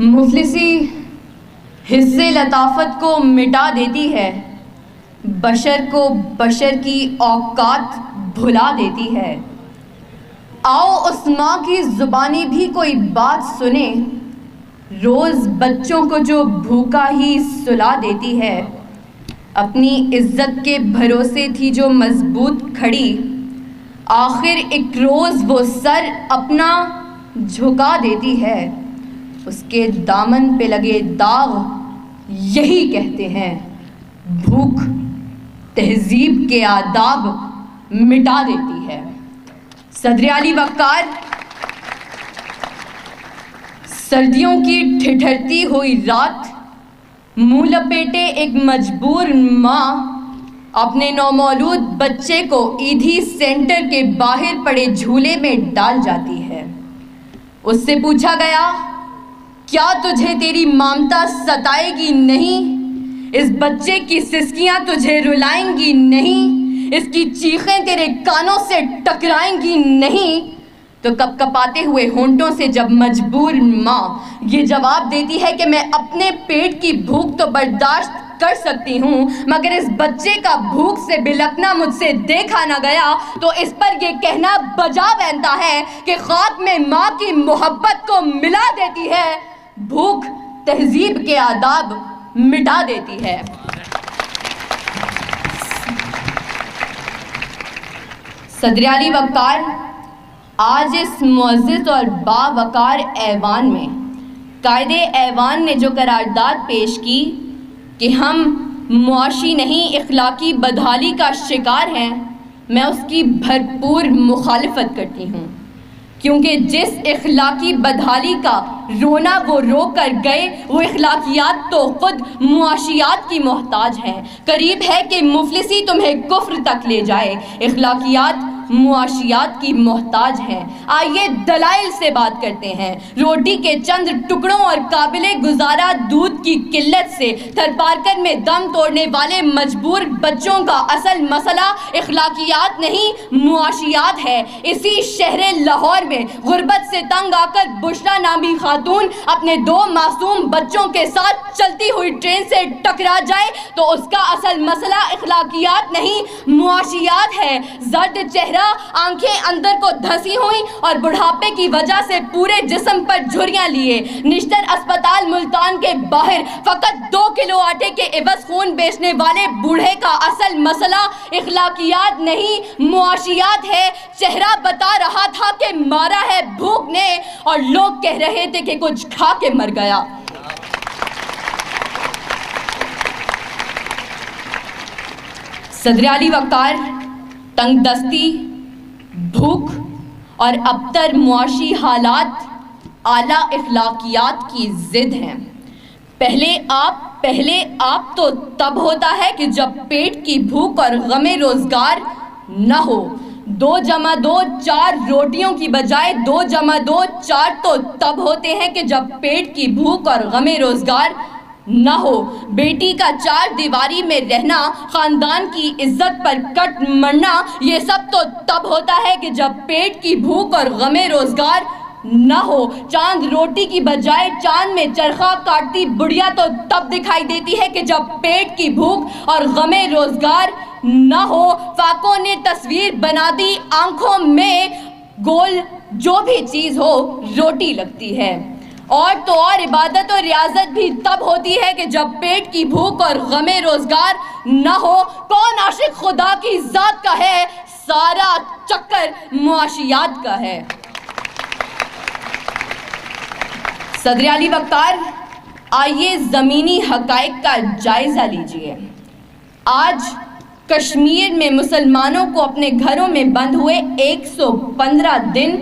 مفلسی حصے لطافت کو مٹا دیتی ہے، بشر کو بشر کی اوقات بھلا دیتی ہے۔ آؤ اس ماں کی زبانی بھی کوئی بات سنے، روز بچوں کو جو بھوکا ہی سلا دیتی ہے۔ اپنی عزت کے بھروسے تھی جو مضبوط کھڑی، آخر ایک روز وہ سر اپنا جھکا دیتی ہے۔ اس کے دامن پہ لگے داغ یہی کہتے ہیں، بھوک تہذیب کے آداب مٹا دیتی ہے۔ صدر علی وقار، سردیوں کی ٹھٹھرتی ہوئی رات، منہ لپیٹے ایک مجبور ماں اپنے نومولود بچے کو ایدھی سینٹر کے باہر پڑے جھولے میں ڈال جاتی ہے۔ اس سے پوچھا گیا، کیا تجھے تیری مامتا ستائے گی نہیں؟ اس بچے کی سسکیاں تجھے رلائیں گی نہیں؟ اس کی چیخیں تیرے کانوں سے ٹکرائیں گی نہیں؟ تو کپ کپاتے ہوئے ہونٹوں سے جب مجبور ماں یہ جواب دیتی ہے کہ میں اپنے پیٹ کی بھوک تو برداشت کر سکتی ہوں، مگر اس بچے کا بھوک سے بلکنا مجھ سے دیکھا نہ گیا، تو اس پر یہ کہنا بجا بنتا ہے کہ خاک میں ماں کی محبت کو ملا دیتی ہے، بھوک تہذیب کے آداب مٹا دیتی ہے۔ صدر علی وقار آج اس معزز اور باوقار ایوان میں قائد ایوان نے جو قرارداد پیش کی کہ ہم معاشی نہیں اخلاقی بدحالی کا شکار ہیں، میں اس کی بھرپور مخالفت کرتی ہوں، کیونکہ جس اخلاقی بدحالی کا رونا وہ رو کر گئے، وہ اخلاقیات تو خود معاشیات کی محتاج ہیں۔ قریب ہے کہ مفلسی تمہیں کفر تک لے جائے، اخلاقیات معاشیات کی محتاج ہیں۔ آئیے دلائل سے بات کرتے ہیں۔ روٹی کے چند ٹکڑوں اور قابل گزارا دودھ کی قلت سے تھر پارکر میں دم توڑنے والے مجبور بچوں کا اصل مسئلہ اخلاقیات نہیں معاشیات ہے۔ اسی شہر لاہور میں غربت سے تنگ آ کر بشرا نامی خاتون اپنے 2 معصوم بچوں کے ساتھ چلتی ہوئی ٹرین سے ٹکرا جائے تو اس کا اصل مسئلہ اخلاقیات نہیں معاشیات ہے۔ زرد چہرہ، آنکھیں اندر کو دھسی ہوئی اور بڑھاپے کی وجہ سے پورے جسم پر جھریاں لیے نشتر اسپتال ملتان کے باہر فقط 2 کلو آٹے کے عوض خون بیچنے والے بوڑھے کا اصل مسئلہ اخلاقیات نہیں معاشیات ہے۔ چہرہ بتا رہا تھا کہ مارا ہے بھوک نے، اور لوگ کہہ رہے تھے کہ کچھ کھا کے مر گیا۔ صدر علی وقار تنگ دستی، بھوک اور ابتر معاشی حالات اعلیٰ اخلاقیات کی ضد ہیں۔ پہلے آپ تو تب ہوتا ہے کہ جب پیٹ کی بھوک اور غم روزگار نہ ہو۔ 2 × 2 4 روٹیوں کی بجائے 2 × 2 4 تو تب ہوتے ہیں کہ جب پیٹ کی بھوک اور غم روزگار نہ ہو۔ بیٹی کا 4 دیواری میں رہنا، خاندان کی عزت پر کٹ مرنا، یہ سب تو تب ہوتا ہے کہ جب پیٹ کی بھوک اور غم روزگار نہ ہو۔ چاند روٹی کی بجائے چاند میں چرخہ کاٹتی بڑھیا تو تب دکھائی دیتی ہے کہ جب پیٹ کی بھوک اور غم روزگار نہ ہو۔ فاقوں نے تصویر بنا دی آنکھوں میں، گول جو بھی چیز ہو روٹی لگتی ہے۔ اور تو اور عبادت اور ریاضت بھی تب ہوتی ہے کہ جب پیٹ کی بھوک اور غم روزگار نہ ہو۔ کون عاشق خدا کی ذات کا ہے، سارا چکر معاشیات کا ہے۔ صدر علی وقار، آئیے زمینی حقائق کا جائزہ لیجئے۔ آج کشمیر میں مسلمانوں کو اپنے گھروں میں بند ہوئے 115 دن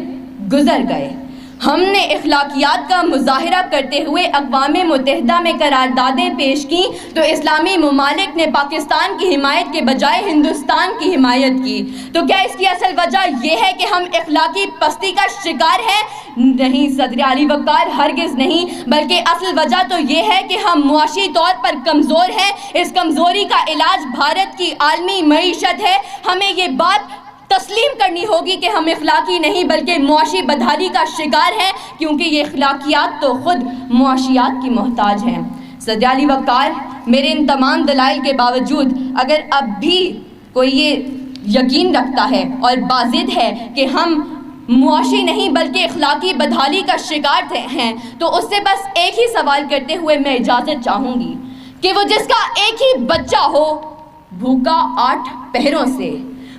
گزر گئے۔ ہم نے اخلاقیات کا مظاہرہ کرتے ہوئے اقوام متحدہ میں قراردادیں پیش کی تو اسلامی ممالک نے پاکستان کی حمایت کے بجائے ہندوستان کی حمایت کی۔ تو کیا اس کی اصل وجہ یہ ہے کہ ہم اخلاقی پستی کا شکار ہیں؟ نہیں صدر علی وقار، ہرگز نہیں، بلکہ اصل وجہ تو یہ ہے کہ ہم معاشی طور پر کمزور ہیں۔ اس کمزوری کا علاج بھارت کی عالمی معیشت ہے۔ ہمیں یہ بات تسلیم کرنی ہوگی کہ ہم اخلاقی نہیں بلکہ معاشی بدحالی کا شکار ہیں، کیونکہ یہ اخلاقیات تو خود معاشیات کی محتاج ہیں۔ صدر علی وقار، میرے ان تمام دلائل کے باوجود اگر اب بھی کوئی یہ یقین رکھتا ہے اور باضد ہے کہ ہم معاشی نہیں بلکہ اخلاقی بدحالی کا شکار ہیں، تو اس سے بس ایک ہی سوال کرتے ہوئے میں اجازت چاہوں گی کہ وہ جس کا ایک ہی بچہ ہو بھوکا 8 پہروں سے،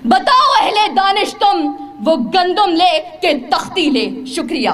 بتاؤ اہل دانش تم وہ گندم لے کہ تختی لے۔ شکریہ۔